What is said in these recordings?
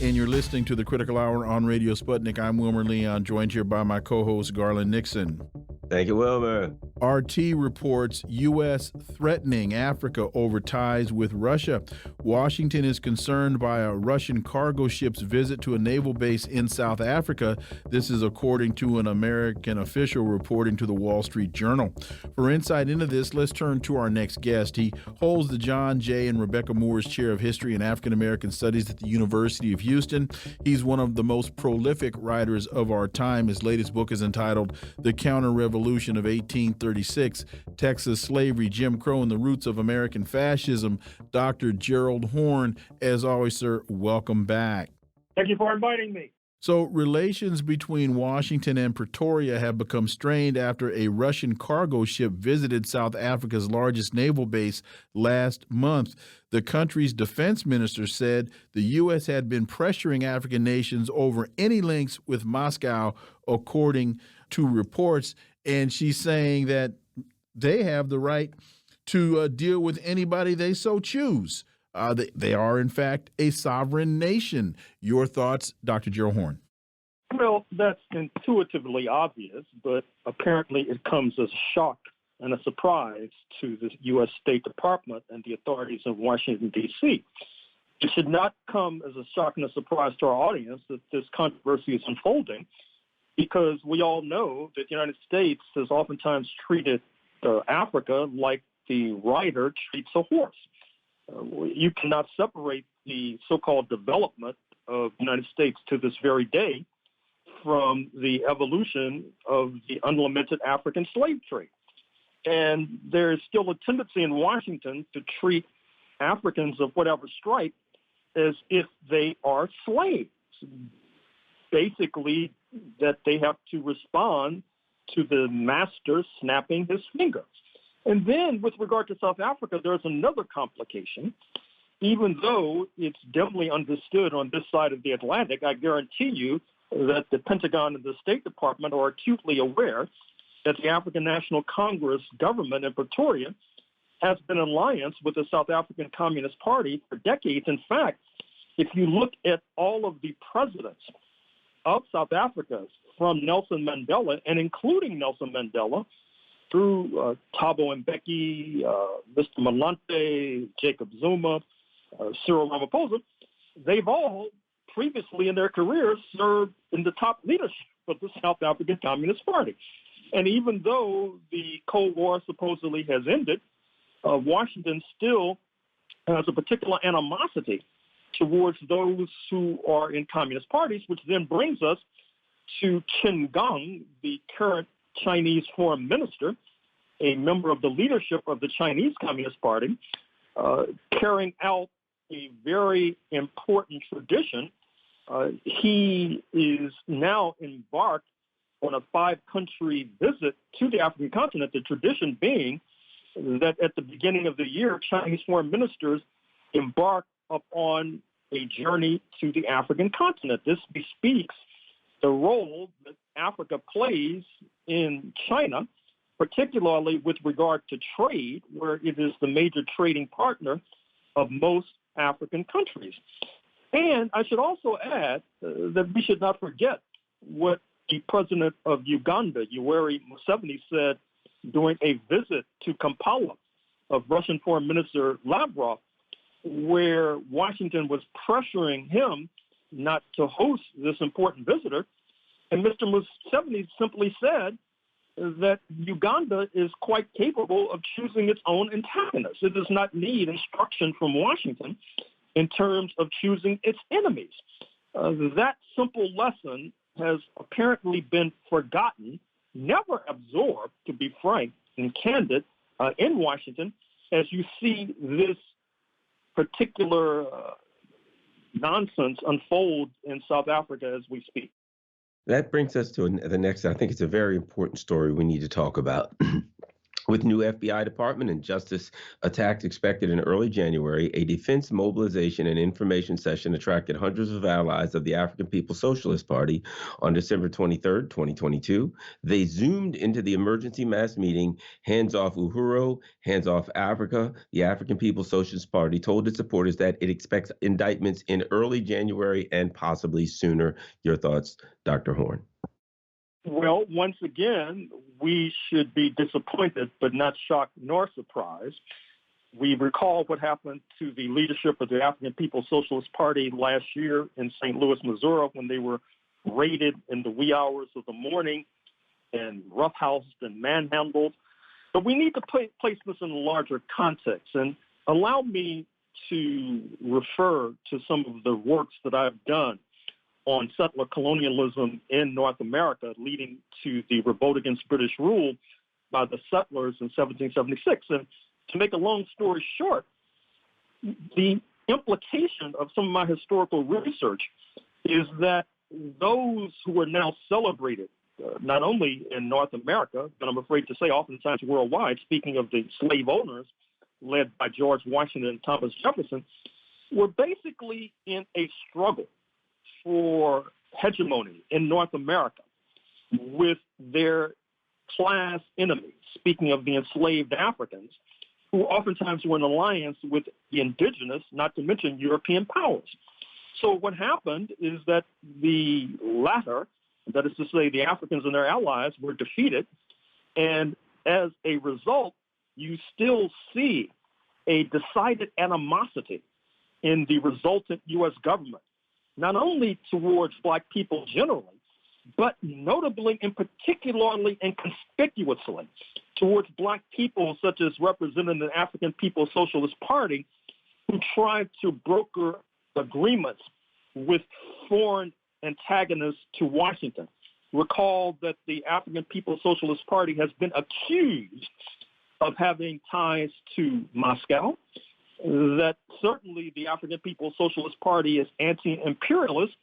And you're listening to the Critical Hour on Radio Sputnik. I'm Wilmer Leon, joined here by my co-host Garland Nixon. Thank you, Wilmer. RT reports U.S. threatening Africa over ties with Russia. Washington is concerned by a Russian cargo ship's visit to a naval base in South Africa. This is according to an American official reporting to the Wall Street Journal. For insight into this, let's turn to our next guest. He holds the John J. and Rebecca Moores Chair of History and African American Studies at the University of Houston. He's one of the most prolific writers of our time. His latest book is entitled The Counter-Revolution of 1836, Texas Slavery, Jim Crow, and the Roots of American Fascism. Dr. Gerald Horne, as always, sir, welcome back. Thank you for inviting me. So relations between Washington and Pretoria have become strained after a Russian cargo ship visited South Africa's largest naval base last month. The country's defense minister said the U.S. had been pressuring African nations over any links with Moscow, according to reports. And she's saying that they have the right to deal with anybody they so choose. They are, in fact, a sovereign nation. Your thoughts, Dr. Gerald Horne? Well, that's intuitively obvious, but apparently it comes as a shock and a surprise to the U.S. State Department and the authorities in Washington, D.C. It should not come as a shock and a surprise to our audience that this controversy is unfolding, because we all know that the United States has oftentimes treated Africa like the rider treats a horse. You cannot separate the so-called development of the United States to this very day from the evolution of the unlimited African slave trade. And there is still a tendency in Washington to treat Africans of whatever stripe as if they are slaves. Basically, that they have to respond to the master snapping his fingers. And then with regard to South Africa, there's another complication. Even though it's dimly understood on this side of the Atlantic, I guarantee you that the Pentagon and the State Department are acutely aware that the African National Congress government in Pretoria has been in alliance with the South African Communist Party for decades. In fact, if you look at all of the presidents of South Africa, from Nelson Mandela, and including Nelson Mandela, through Thabo Mbeki, Mr. Malante, Jacob Zuma, Cyril Ramaphosa, they've all previously in their careers served in the top leadership of the South African Communist Party. And even though the Cold War supposedly has ended, Washington still has a particular animosity towards those who are in communist parties, which then brings us to Qin Gang, the current Chinese foreign minister, a member of the leadership of the Chinese Communist Party, carrying out a very important tradition. He is now embarked on a 5-country visit to the African continent, the tradition being that at the beginning of the year, Chinese foreign ministers embark upon a journey to the African continent. This bespeaks the role that Africa plays in China, particularly with regard to trade, where it is the major trading partner of most African countries. And I should also add that we should not forget what the president of Uganda, Yoweri Museveni, said during a visit to Kampala of Russian Foreign Minister Lavrov, where Washington was pressuring him not to host this important visitor. And Mr. Museveni simply said that Uganda is quite capable of choosing its own antagonists. It does not need instruction from Washington in terms of choosing its enemies. That simple lesson has apparently been forgotten, never absorbed, to be frank and candid, in Washington, as you see this particular nonsense unfold in South Africa as we speak. That brings us to the next. I think it's a very important story we need to talk about. With new FBI department and justice attacks expected in early January, a defense mobilization and information session attracted hundreds of allies of the African People's Socialist Party on December 23rd, 2022. They zoomed into the emergency mass meeting, Hands Off Uhuru, Hands Off Africa. The African People's Socialist Party told its supporters that it expects indictments in early January and possibly sooner. Your thoughts, Dr. Horne? Well, once again, we should be disappointed, but not shocked nor surprised. We recall what happened to the leadership of the African People's Socialist Party last year in St. Louis, Missouri, when they were raided in the wee hours of the morning and roughhoused and manhandled. But we need to place this in a larger context. And allow me to refer to some of the works that I've done on settler colonialism in North America, leading to the revolt against British rule by the settlers in 1776. And to make a long story short, the implication of some of my historical research is that those who are now celebrated, not only in North America, but I'm afraid to say oftentimes worldwide, speaking of the slave owners led by George Washington and Thomas Jefferson, were basically in a struggle for hegemony in North America with their class enemies, speaking of the enslaved Africans, who oftentimes were in alliance with the indigenous, not to mention European powers. So what happened is that the latter, that is to say the Africans and their allies, were defeated, and as a result, you still see a decided animosity in the resultant U.S. government, not only towards Black people generally, but notably and particularly and conspicuously towards Black people such as represented in the African People's Socialist Party, who tried to broker agreements with foreign antagonists to Washington. Recall that the African People's Socialist Party has been accused of having ties to Moscow, that certainly the African People's Socialist Party is anti-imperialist,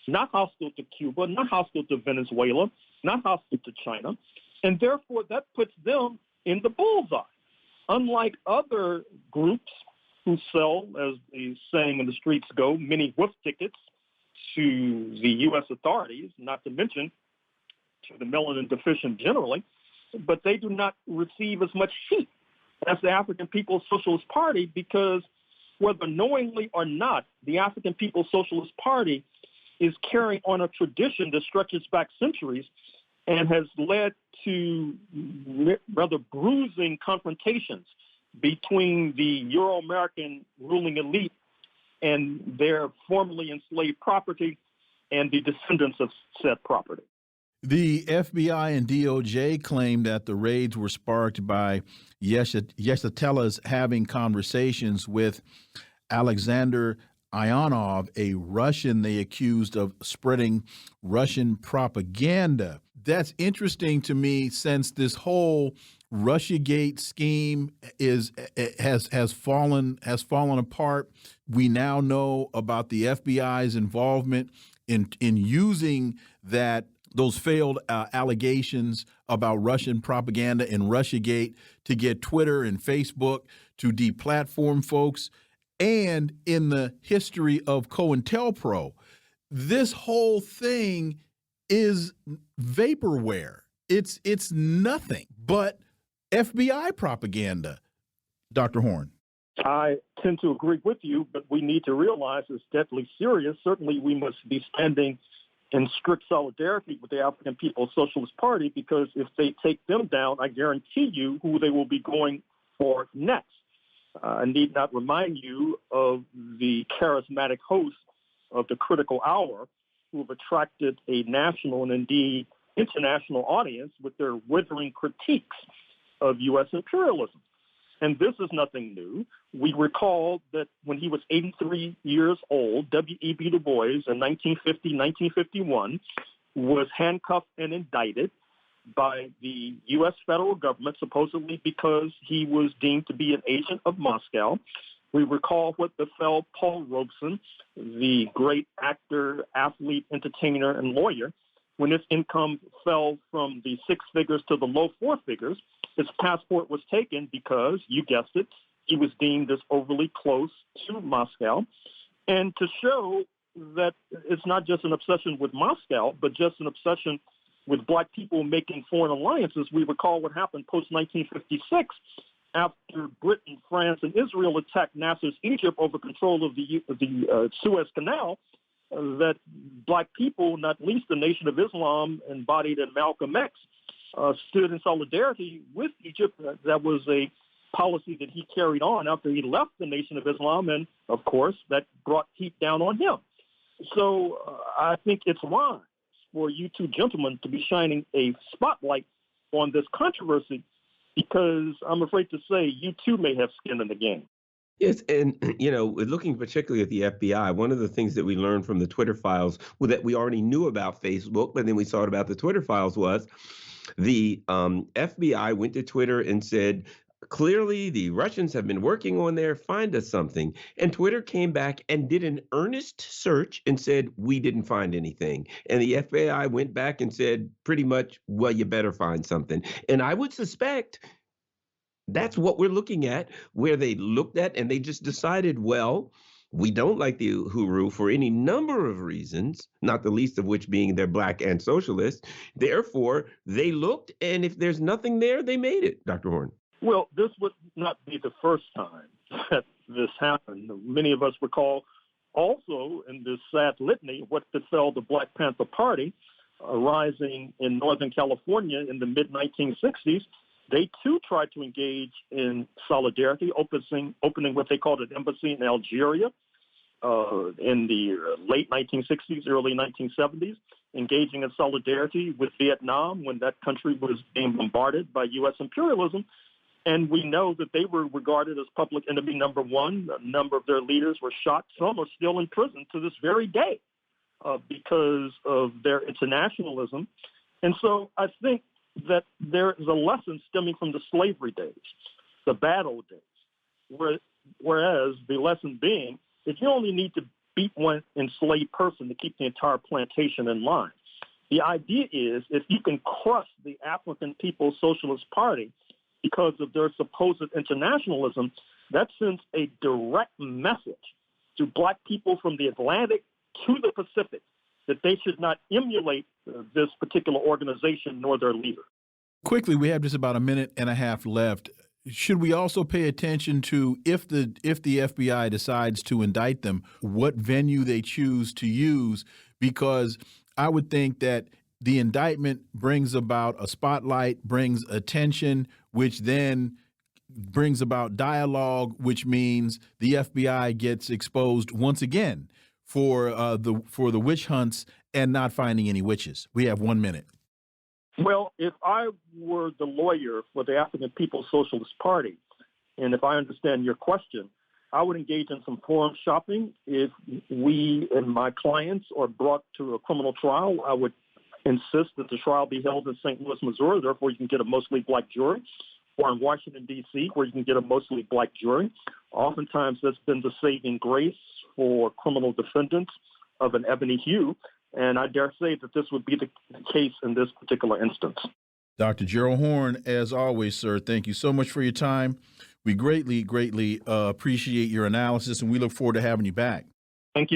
not hostile to Cuba, not hostile to Venezuela, not hostile to China, and therefore that puts them in the bullseye. Unlike other groups who sell, as the saying in the streets go, many whiff tickets to the U.S. authorities, not to mention to the melanin deficient generally, but they do not receive as much heat as the African People's Socialist Party, because whether knowingly or not, the African People's Socialist Party is carrying on a tradition that stretches back centuries and has led to rather bruising confrontations between the Euro-American ruling elite and their formerly enslaved property and the descendants of said property. The FBI and DOJ claimed that the raids were sparked by Yeshitela's having conversations with Alexander Ionov, a Russian they accused of spreading Russian propaganda. That's interesting to me, since this whole Russiagate scheme has fallen apart. We now know about the FBI's involvement in using those failed allegations about Russian propaganda and Russiagate to get Twitter and Facebook to deplatform folks. And in the history of COINTELPRO, this whole thing is vaporware. It's nothing but FBI propaganda, Dr. Horne. I tend to agree with you, but we need to realize it's deadly serious. Certainly we must be standing in strict solidarity with the African People's Socialist Party, because if they take them down, I guarantee you who they will be going for next. I need not remind you of the charismatic hosts of the Critical Hour, who have attracted a national and indeed international audience with their withering critiques of U.S. imperialism. And this is nothing new. We recall that when he was 83 years old, W.E.B. Du Bois in 1950-1951 was handcuffed and indicted by the U.S. federal government, supposedly because he was deemed to be an agent of Moscow. We recall what befell Paul Robeson, the great actor, athlete, entertainer, and lawyer, when his income fell from the six figures to the low four figures, his passport was taken because, you guessed it, he was deemed as overly close to Moscow. And to show that it's not just an obsession with Moscow, but just an obsession with black people making foreign alliances, we recall what happened post-1956 after Britain, France, and Israel attacked Nasser's Egypt over control of the Suez Canal, that black people, not least the Nation of Islam embodied in Malcolm X, stood in solidarity with Egypt. That was a policy that he carried on after he left the Nation of Islam, and of course that brought heat down on him. So I think it's wise for you two gentlemen to be shining a spotlight on this controversy, because I'm afraid to say you too may have skin in the game. Yes, and looking particularly at the FBI, one of the things that we learned from the Twitter files, well, that we already knew about Facebook, but then we saw it about the Twitter files, was the FBI went to Twitter and said, clearly the Russians have been working on there, find us something. And Twitter came back and did an earnest search and said, we didn't find anything. And the FBI went back and said pretty much, well, you better find something. And I would suspect that's what we're looking at, where they looked at and they just decided, well, we don't like the Uhuru for any number of reasons, not the least of which being they're black and socialist. Therefore, they looked, and if there's nothing there, they made it, Dr. Horne. Well, this would not be the first time that this happened. Many of us recall also in this sad litany what befell the Black Panther Party rising in Northern California in the mid-1960s. They too tried to engage in solidarity, opening what they called an embassy in Algeria in the late 1960s, early 1970s, engaging in solidarity with Vietnam when that country was being bombarded by U.S. imperialism. And we know that they were regarded as public enemy number one. A number of their leaders were shot. Some are still in prison to this very day because of their internationalism. And so I think that there is a lesson stemming from the slavery days, the bad old days, whereas the lesson being that you only need to beat one enslaved person to keep the entire plantation in line. The idea is if you can crush the African People's Socialist Party because of their supposed internationalism, that sends a direct message to black people from the Atlantic to the Pacific that they should not emulate this particular organization nor their leader. Quickly, we have just about a minute and a half left. Should we also pay attention to if the FBI decides to indict them, what venue they choose to use? Because I would think that the indictment brings about a spotlight, brings attention, which then brings about dialogue, which means the FBI gets exposed once again for the witch hunts and not finding any witches. We have 1 minute. Well, if I were the lawyer for the African People's Socialist Party, and if I understand your question, I would engage in some forum shopping. If we and my clients are brought to a criminal trial, I would insist that the trial be held in St. Louis, Missouri. Therefore, you can get a mostly black jury, or in Washington, D.C., where you can get a mostly black jury. Oftentimes, that's been the saving grace for criminal defendants of an ebony hue. And I dare say that this would be the case in this particular instance. Dr. Gerald Horne, as always, sir, thank you so much for your time. We greatly, greatly appreciate your analysis, and we look forward to having you back. Thank you.